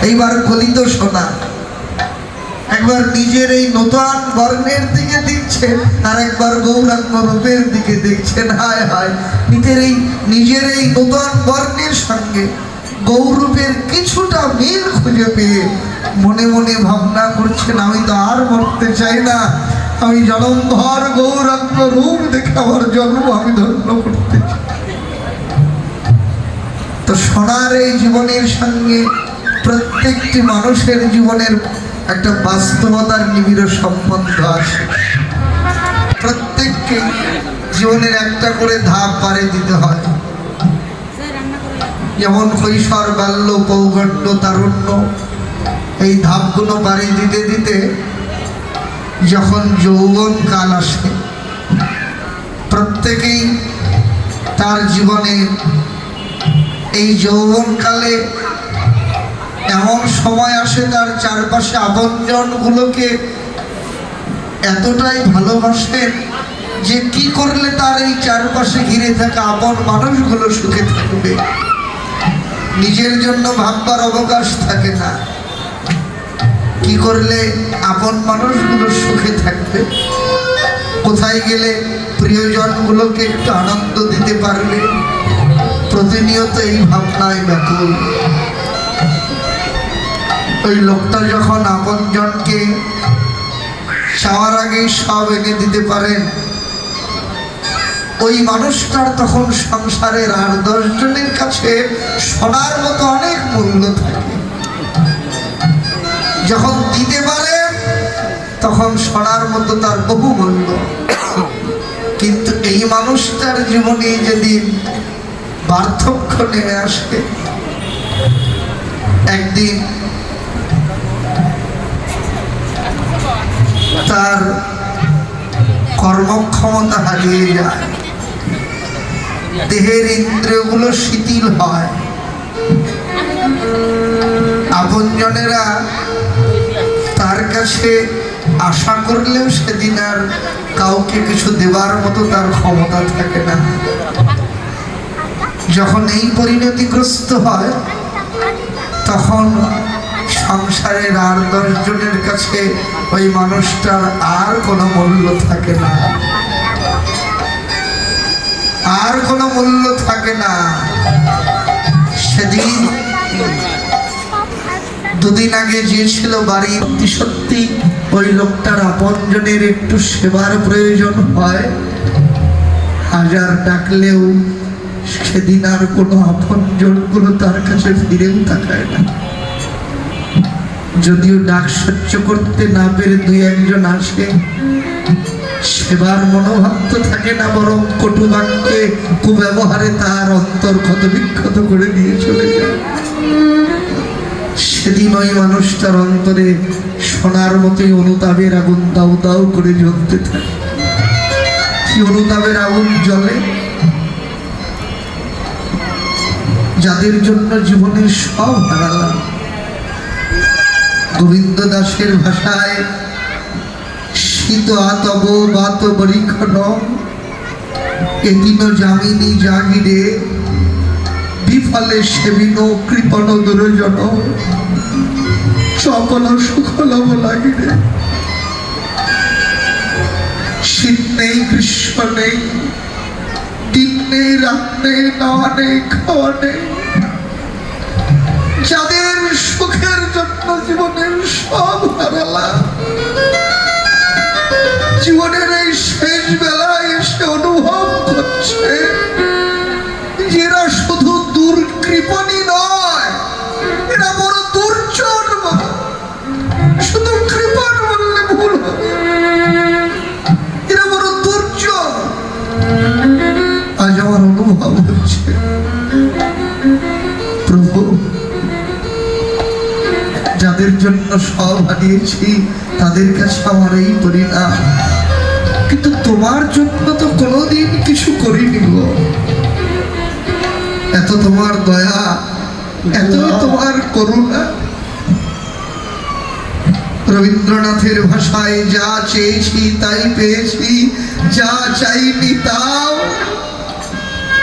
এইবার গলিত সোনা একবার নিজের এই নতুন বর্ণের দিকে দেখছেন, আর একবার গৌরাঙ্গ রূপের দিকে দেখছেন। হায় হায়, নিজের এই নতুন বর্ণের সঙ্গে গৌরূপের কিছুটা মিল খুঁজে পেয়ে মনে মনে ভাবনা করছেন, আমি তো আর মরতে চাই না, আমি জনমভর গৌরাঙ্গ রূপ দেখে আমার জন্ম আমি ধন্য করতে চাই। তো সোনার এই জীবনের সঙ্গে প্রত্যেকটি মানুষের জীবনের একটা বাস্তবতার নিবিড় সম্বন্ধ আছে। প্রত্যেককে জীবনের একটা করে ধাপ পাড়ি দিতে হয়। যেমন কৈশোর, বাল্য, পৌগণ্য, তারুণ্য, এই ধাপগুলো পাড়ি দিতে দিতে যখন যৌবন কাল আসে, প্রত্যেকেই তার জীবনে এই যৌবনকালে এমন সময় আসে তার চারপাশে আপনজনগুলোকে এতটাই ভালোবাসেন যে কি করলে তার এই চারপাশে ঘিরে থাকা আপন মানুষগুলো সুখে থাকবে, নিজের জন্য ভাববার অবকাশ থাকে না। কি করলে আপন মানুষগুলো সুখে থাকবে, কোথায় গেলে প্রিয়জনগুলোকে একটু আনন্দ দিতে পারবে, প্রতিনিয়ত এই ভাবনায় ব্যাকুল। ওই লোকটা যখন আপনজনকে চাওয়ার আগেই সব এনে দিতে পারেন, ওই মানুষটার তখন সংসারের আর 10 জনের কাছে সোনার মতো অনেক মূল্য থাকে। যখন দিতে পারে তখন সোনার মতো তার বহু মূল্য। কিন্তু এই মানুষটার জীবনে যেদিন পার্থক্য নেমে আসে, একদিন তার কর্মক্ষমতা হারিয়ে যায়, দেহের ইন্দ্রিয়গুলো শিথিল হয়, আপনজনেরা তার কাছে আশা করলেও সেদিন আর কাউকে কিছু দেবার মতো তার ক্ষমতা থাকে না। যখন এই পরিণতিগ্রস্ত হয় তখন সংসারের আর 10 জনের কাছে ওই মানুষটার আর কোনো মূল্য থাকে না, আর কোনো মূল্য থাকে না। সেদিন দুদিন আগে যে ছিল বাড়ি, সত্যি ওই লোকটার আপনজনের একটু সেবার প্রয়োজন হয়, হাজার ডাকলেও সেদিন আর কোনো আপনজনগুলো তার কাছে ফিরেও তাকায় না। যদিও ডাক সহ্য করতে না পেরে 2-1 জন আসে, সেবার মনোভাব তো থাকে না, বরং কটু বাক্যে কুব্যবহারে তার অন্তর ক্ষত বিক্ষত করে দিয়ে চলে যায়। সেদিন ওই মানুষটার অন্তরে সোনার মতোই অনুতাপের আগুন দাউ দাউ করে জ্বলতে থাকে। কি অনুতাপের আগুন জ্বলে? যাদের জন্য জীবনের সব হারালাম। গোবিন্দ দাসের ভাষায় শীত আতব বাত বরিখন এদিন জামিনী জাগিরে বিফলে সেবিন কৃপণ দুরজন সকল সুখলব লাগিরে। শীত নেই, গ্রীষ্ম নেই, দিন নেই, রাত নেই, নাওয়া নেই, খাওয়া নেই, যাদের সুখের জন্য জীবনের সব হারালাম, জীবনের এই শেষ বেলায় এসে অনুভব করছে এরা শুধু দুর্কৃপণই নয়, এরা বড় দুর্চর। শুধু কৃপণ বললে ভুল হবে, এরা বড় দুর্চর। আজ আমার অনুভব হচ্ছে, প্রভু, যাদের জন্য সব হারিয়েছি তাদের কাছে আমার এই পরিণাম, কিন্তু তোমার জন্য তো কোনোদিন কিছু করিনি গো। এত তোমার দয়া, এত তোমার করুণা। রবীন্দ্রনাথের ভাষায় যা চেয়েছি তাই পেয়েছি, যা চাইনি তাও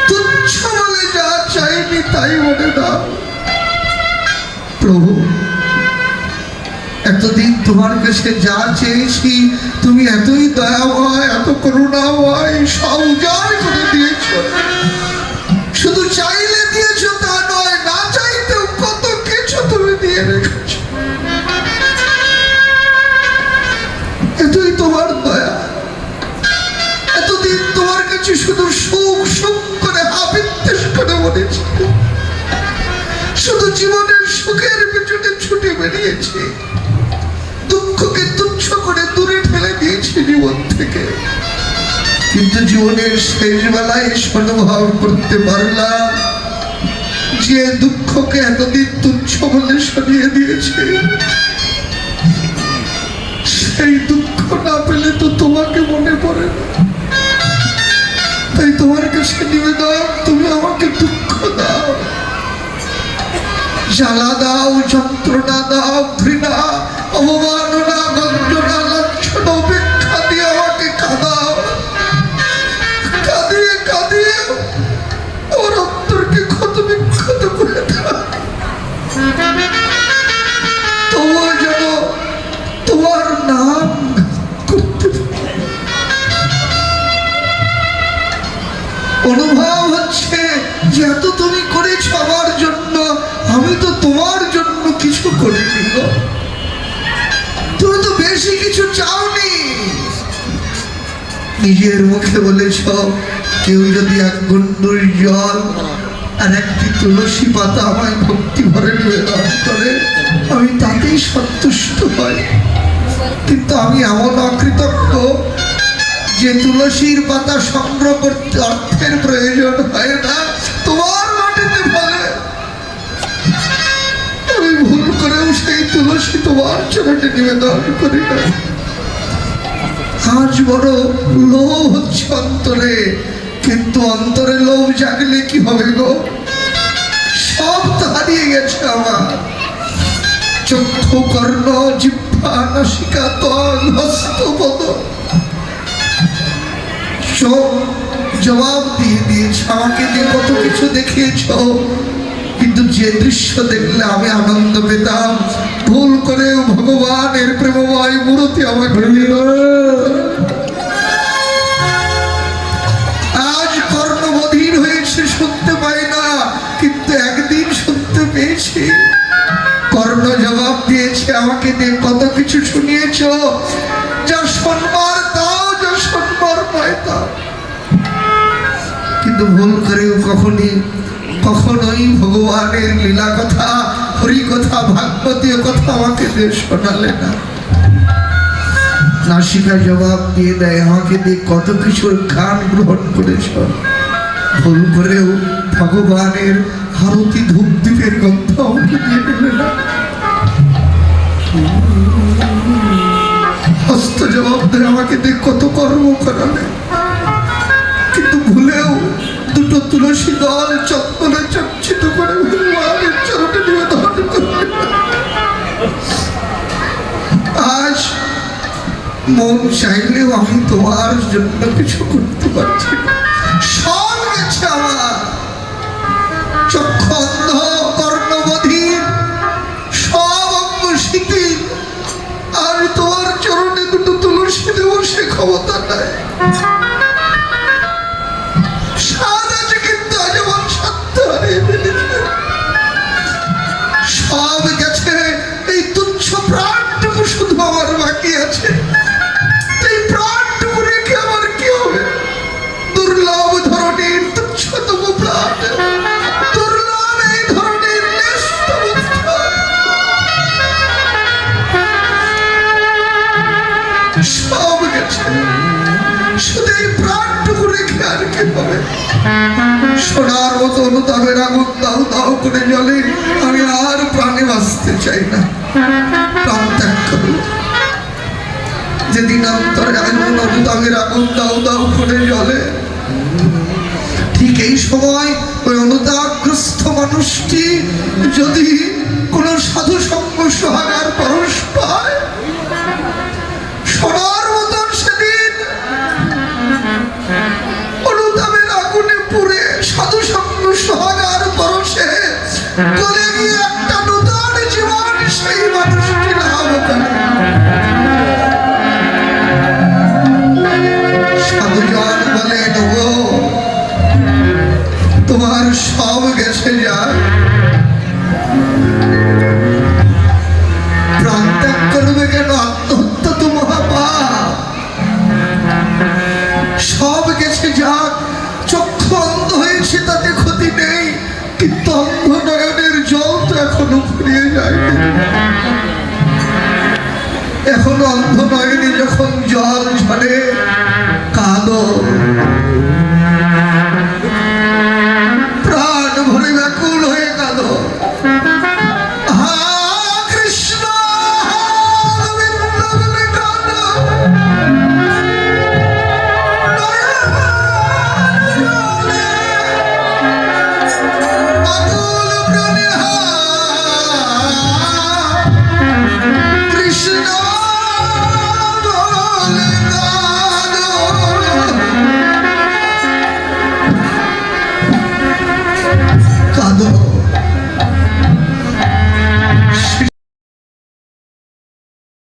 তুচ্ছ বলে, যা চাইনি তাই বলে দাও। প্রভু, এতদিন তোমার কাছে যা চেয়েছি তুমি এতই দয়াময়, এত করুণাময়, সব উজাড় করে দিয়েছো। শুধু চাইলে দিয়েছো তা নয়, না চাইতেও কত কিছু তুমি দিয়ে রেখেছো। এতই তোমার দয়া। এতদিন তোমার কাছে শুধু সুখ সুখ করে হাবিত্তেশ করে বলেছি, শুধু জীবনের সুখের পেছনে ছুটে বেরিয়েছি, দুঃখকে তুচ্ছ করে দূরে ঠেলে দিয়েছি জীবন থেকে। কিন্তু জীবনের শেষ বেলায় অনুভব করতে পারলাম যে দুঃখকে এতদিন তুচ্ছ বলে সরিয়ে দিয়েছে, সেই দুঃখ না পেলে তো তোমাকে মনে পড়ে না। তাই তোমার কাছে নিবেদন, তুমি আমাকে দুঃখ দাও, জ্বালা দাও, যন্ত্রণা দাও, ঘৃণা, অবমাননা, গঞ্জনা, লাঞ্ছনা, উপেক্ষা দিয়ে আমাকে কাঁদাও। কাঁদিয়ে কাঁদিয়ে আমার অন্তরকে ক্ষত বিক্ষত করে দাও। তবুও যেন তোমার নাম করতে অনুভব হচ্ছে যে এত তুমি করেছ আমার জন্য, আমি তো তোমার জন্য কিছু করিনি গো। তুমি তো বেশি কিছু চাওনি। নিজের মুখে বলেছ কেউ যদি এক গুণ্ডুর জল আর একটি তুলসী পাতা আমায় ভক্তি ভরে নিবেদন করে, আমি তাতেই সন্তুষ্ট হই। কিন্তু আমি এমন অকৃতজ্ঞ যে তুলসীর পাতা সংগ্রহ করতে অর্থের প্রয়োজন হয় না, তোমার মাটিতে ফলে। আমি ভুল করেও সেই তুলসী তোমার চরণে নিবেদন করি না। আজ বড় লোভ হচ্ছে অন্তরে, কিন্তু অন্তরে লোভ জাগলে কি হবে গো? সব তো হারিয়ে গেছে আমার। চক্ষু, কর্ণ, জিহ্বা, নাসিকা, ত্বক, হস্ত, পদ সব জবাব দিয়ে দিয়েছ, আমাকে দিয়ে কত কিছু দেখিয়েছ, কিন্তু যে দৃশ্য দেখলে আমি আনন্দ পেতাম, ভুল করেও ভগবানের প্রেমময় মূর্তি আমাকে দিল। আজ কর্ণবধির হয়েছে, শুনতে পাই না, কিন্তু একদিন শুনতে পেয়েছি। কর্ণ জবাব দিয়েছে, আমাকে দিয়ে কত কিছু শুনিয়েছ, যা শোনবার দাও, যা শোনবার পায় দাও। কিন্তু ভুল করেও কখনোই ভগবানের লীলা কথা, হরি কথা, ভাগবতীয় কথা আমাকে দিয়ে শোনালে না। নাসিকা জবাব দিয়ে দেয়, আমাকে দিয়ে কত কিছুর গান গ্রহণ করেছ, ভুল করেও ভগবানের আরতি ধূপ দ্বীপের গন্ধ আমাকে দিয়ে দিলে না। হস্ত জবাব দেয়, আমাকে দিয়ে কত কর্ম করালে, কিন্তু ভুলেও দুটো তুলসী দল চত্বরে চর্চিত করে ভগবানের চরণে নিবেদন করলে। আজ মন চাইলেও আমি তোমার জন্য কিছু করতে পারছি না। সব গেছে আমার, চক্ষু অন্ধ, কর্ণবধির, সব অঙ্গ শিথিল। আর তোমার চরণে দুটো তুলসী দেব সে ক্ষমতা নাই। স্বাদ আছে কিন্তু আজ আমার সাধ্য হারিয়ে ফেলেছে। সব গেছে, এই তুচ্ছ প্রাণটুকু শুধু আমার বাকি আছে। এই প্রাণটুকু রেখে আমার কি হবে? দুর্লভ ধরনের তুচ্ছতম প্রাণ, দুর্লভ এই ধরনের ন্যস্তম প্রাণ, সব গেছে, শুধু এই প্রাণটুকু রেখে আর কি হবে? সোনার মতো অনুতাপের আগুন দাও দাও করে জ্বলে, আমি আর প্রাণে বাঁচতে চাই না, প্রাণ ত্যাগ করব। যেদিন অন্তরে আগুন, অনুতাপের আগুন দাও দাও করে জ্বলে, ঠিক এই সময় ওই অনুতাপগ্রস্ত মানুষটি যদি কোনো সাধু সঙ্গ সোহাগার পরশ পায়, সোনার মতন সেদিন অনুতাপের আগুনে পুড়ে সাধু সঙ্গ সোহাগার পরশে গলে গিয়ে একটা নতুন জীবন সেই মানুষটি লাভ করে। চোখ ফুরিয়ে যায়। এখন অন্ধ নয়নি যখন জল ঝরে কাঁদো।